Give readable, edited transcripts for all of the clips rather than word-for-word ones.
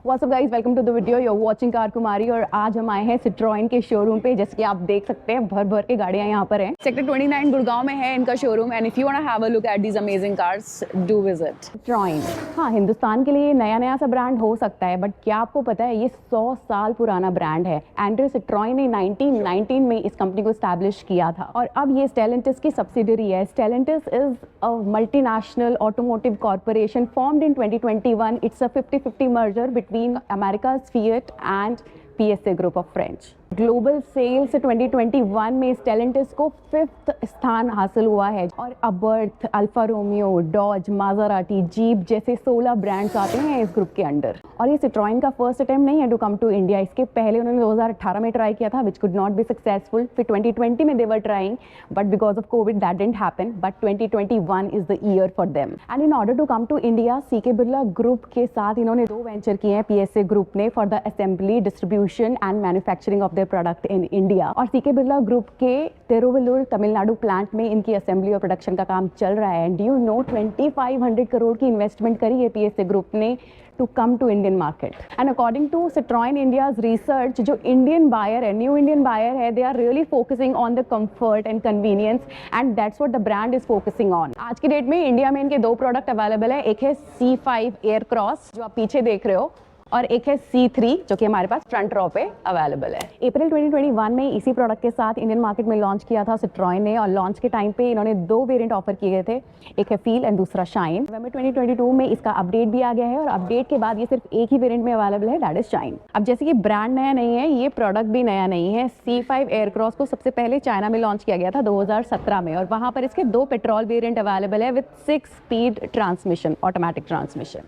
What's up guys, welcome to the video. You're watching car Kumari और आज हम आए हैं सिट्रॉयन के शोरूम पे। जैसे कि आप देख सकते हैं भर भर के गाड़ियां यहाँ पर हैं। सेक्टर 29 गुड़गांव में है इनका showroom and if you want to have a look at these amazing cars do visit Citroen. हाँ, हिंदुस्तान के लिए नया सा ब्रांड हो सकता है बट क्या आपको पता है ये 100 साल पुराना ब्रांड है। एंड्रे सिट्रॉयन ने 1919 में इस कंपनी को स्टैब्लिश किया था और अब ये स्टेलेंटिस की सब्सिडरी है। Stellantis is a multinational automotive corporation formed in 2021. It's a 50-50 merger between America's Fiat and PSA Group of French. Global sales 2021 में स्टेलेंटिस को 5th स्थान हासिल हुआ है और अबर्थ, अल्फा रोमियो, डॉज, माज़राटी, जीप जैसे 16 ब्रांड्स आते हैं इस ग्रुप के अंडर। और ये सिट्रॉयन का फर्स्ट अटेम्प्ट नहीं है टू कम टू इंडिया। इसके पहले उन्होंने 2018 में ट्राई किया था which could not be successful. फिर 2020 में they were trying but because of COVID that didn't happen. But 2021 is the year for them and in order to come to India CK Birla group के साथ इन्होंने 2 वेंचर किए हैं PSA group ने for the assembly, distribution and manufacturing of their product in India. और CK Birla group के Thiruvallur Tamil Nadu plant में इनकी असेंबली और प्रोडक्शन का काम चल रहा है। एंड यू नो 2500 करोड़ की इन्वेस्टमेंट करी है पीएसए ग्रुप ने to come to Indian market. And according to Citroën India's research, जो Indian buyer है, new Indian buyer है, they are really focusing on the comfort and convenience and that's what the brand is focusing on. आज की date में India में इनके 2 product available है। एक है C5 एयरक्रॉस जो आप पीछे देख रहे हो और एक है C3 जो कि हमारे पास फ्रंट रॉ पे अवेलेबल है। अप्रैल 2021 में इसी प्रोडक्ट के साथ इंडियन मार्केट में लॉन्च किया था सिट्रॉयन ने और लॉन्च के टाइम पे इन्होंने 2 वेरिएंट ऑफर किए गए थे, एक है फील एंड दूसरा शाइन। नवंबर 2022 में इसका अपडेट भी आ गया है और अपडेट के बाद ये सिर्फ एक ही वेरिएंट में अवेलेबल है, दैट इज शाइन। अब जैसे कि ब्रांड नया नहीं है, ये प्रोडक्ट भी नया नहीं है। C5 एयरक्रॉस को सबसे पहले चाइना में लॉन्च किया गया था 2017 में और वहाँ पर इसके 2 पेट्रोल वेरिएंट अवेलेबल है with 6 speed transmission, automatic transmission.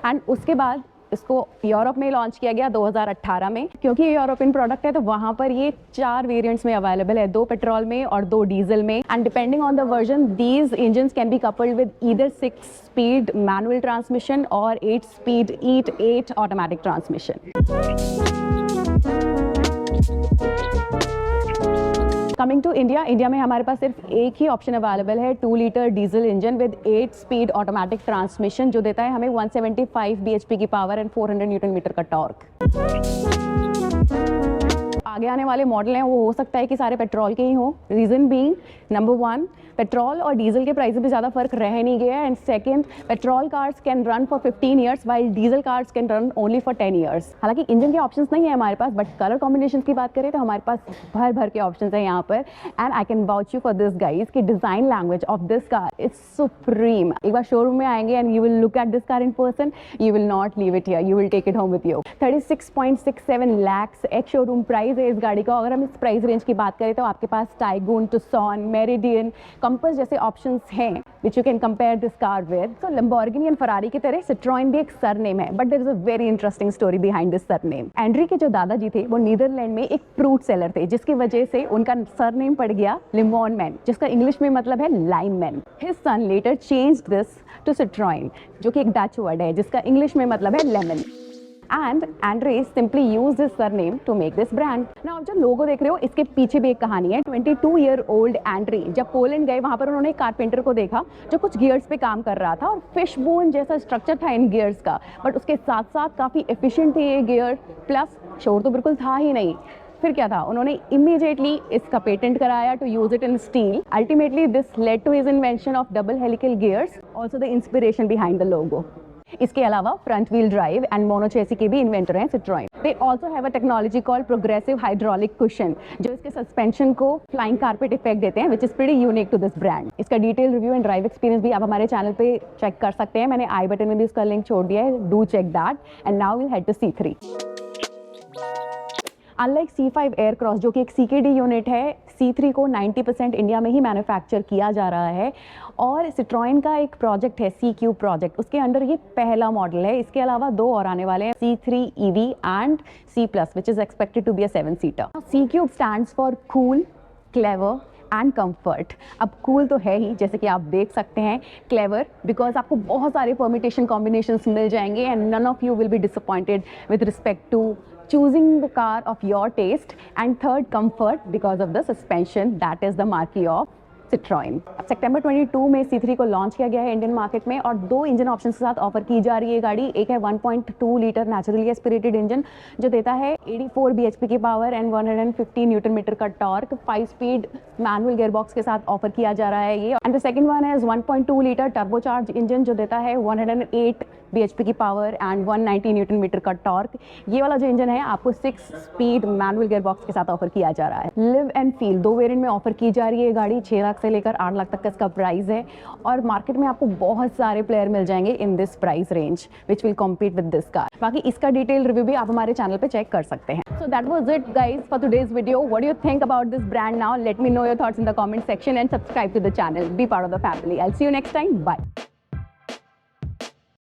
And उसके बाद इसको यूरोप में लॉन्च किया गया 2018 में। क्योंकि ये यूरोपियन प्रोडक्ट है तो वहाँ पर ये 4 वेरिएंट्स में अवेलेबल है, 2 पेट्रोल में और 2 डीजल में। And depending on the version these engines can be coupled with either 6 speed manual transmission और 8 speed E8 automatic transmission. Coming to India, India में हमारे पास सिर्फ एक ही ऑप्शन अवेलेबल है 2 litre diesel engine with 8 speed automatic transmission जो देता है हमें 175 bhp की पावर एंड 400 न्यूटन मीटर का टॉर्क। आगे आने वाले मॉडल हैं वो हो सकता है कि सारे पेट्रोल के ही हों। रीज़न बीइंग नंबर 1 पेट्रोल और डीजल के प्राइस में ज़्यादा फर्क रह नहीं गया and second petrol cars can run for 15 years while diesel cars can run only for 10 years. हालांकि इंजन के ऑप्शंस नहीं है हमारे पास बट कलर कॉम्बिनेशन की बात करें तो हमारे पास भर के ऑप्शंस हैं यहाँ पर। And I can vouch you for this guys कि design language of this car is supreme. एक बार शोरूम में आएंगे and you will look at this car in person, you will not leave it here, you will take it home with you. 36.67 lakhs एक showroom price है इस गाड़ी का। अगर हम इस प्राइस रेंज की बात करें तो आपके पास टाइगून, टुक्सन, मेरिडियन, कंपास जैसे ऑप्शंस हैं which you can compare this car with. So Lamborghini and Ferrari की तरह Citroën भी एक सरनेम है but there is a very interesting story behind this surname. Andre के जो दादाजी थे वो नीदरलैंड में एक फ्रूट सेलर थे जिसकी वजह से उनका सरनेम पड़ गया लिमोन मैन जिसका इंग्लिश में मतलब है lime man. His son later changed this to Citroën जो कि एक डच वर्ड है जिसका इंग्लिश में मतलब है lemon. And Andre simply used his surname to make this brand. Now आप जो लोगो देख रहे हो इसके पीछे भी एक कहानी है। 22-year-old Andre जब पोलैंड गए वहाँ पर उन्होंने एक कारपेंटर को देखा जो कुछ गियर्स पे काम कर रहा था और फिश बोन जैसा स्ट्रक्चर था इन गियर्स का बट उसके साथ साथ काफ़ी एफिशिएंट थे ये गियर, प्लस शोर तो बिल्कुल था ही नहीं। फिर क्या था, उन्होंने इमीडिएटली इसका पेटेंट कराया to use it in steel. Ultimately this led to his invention of double helical gears, also the inspiration behind the logo. इसके अलावा front wheel drive and mono chassis के भी इन्वेंटर हैं Citroen. They also have a technology called progressive hydraulic cushion जो इसके suspension को flying carpet effect देते हैं which is pretty unique to this brand. इसका detail review and drive experience भी आप हमारे चैनल पे चेक कर सकते हैं। मैंने आई बटन में भी उसका लिंक छोड़ दिया है, do check that. And now will head to C3। Unlike C5 Aircross जो कि एक CKD यूनिट है, C3 को 90% इंडिया में ही मैन्युफैक्चर किया जा रहा है और सिट्रॉयन का एक प्रोजेक्ट है C-Cube प्रोजेक्ट, उसके अंडर ये पहला मॉडल है। इसके अलावा 2 और आने वाले हैं C3 EV and C+ which is expected to be a 7-seater। C-Cube stands for cool, clever and comfort. अब कूल तो है ही जैसे कि आप देख सकते हैं, क्लेवर बिकॉज आपको बहुत सारे परमिटेशन कॉम्बिनेशंस मिल जाएंगे and none of you will be disappointed with respect to choosing the car of your taste, and third comfort because of the suspension that is the marquee of Citroen। अब सितंबर 22 में C3 को launch किया गया है Indian market में और 2 engine options के साथ ऑफर की जा रही है गाड़ी। एक है 1.2 लीटर नेचुरली एस्पिरेटेड इंजन जो देता है 84 bhp की पावर एंड 150 न्यूटन मीटर का टॉर्क। 5 स्पीड मैनुअल गियरबॉक्स के साथ ऑफर किया जा रहा है ये। And the second one is 1.2 litre turbocharge engine जो देता है 108 bhp की पावर एंड 190 न्यूटन मीटर का टॉर्क। ये वाला जो इंजन है आपको 6 स्पीड मैनुअल गियरबॉक्स के साथ ऑफर किया जा रहा है। लिव एंड फील 2 वेरिएंट में ऑफर की जा रही है गाड़ी। 6 लाख से लेकर 8 लाख तक का इसका प्राइस है और मार्केट में आपको बहुत सारे प्लेयर मिल जाएंगे in this price range which will compete with this car. बाकी इसका डिटेल रिव्यू भी आप हमारे चैनल पे चेक कर सकते हैं। So that was it guys for today's video. What do you think about this brand now? Let me know your thoughts in the comment section and subscribe to the channel. Be part of the family. I will see you next time. Bye.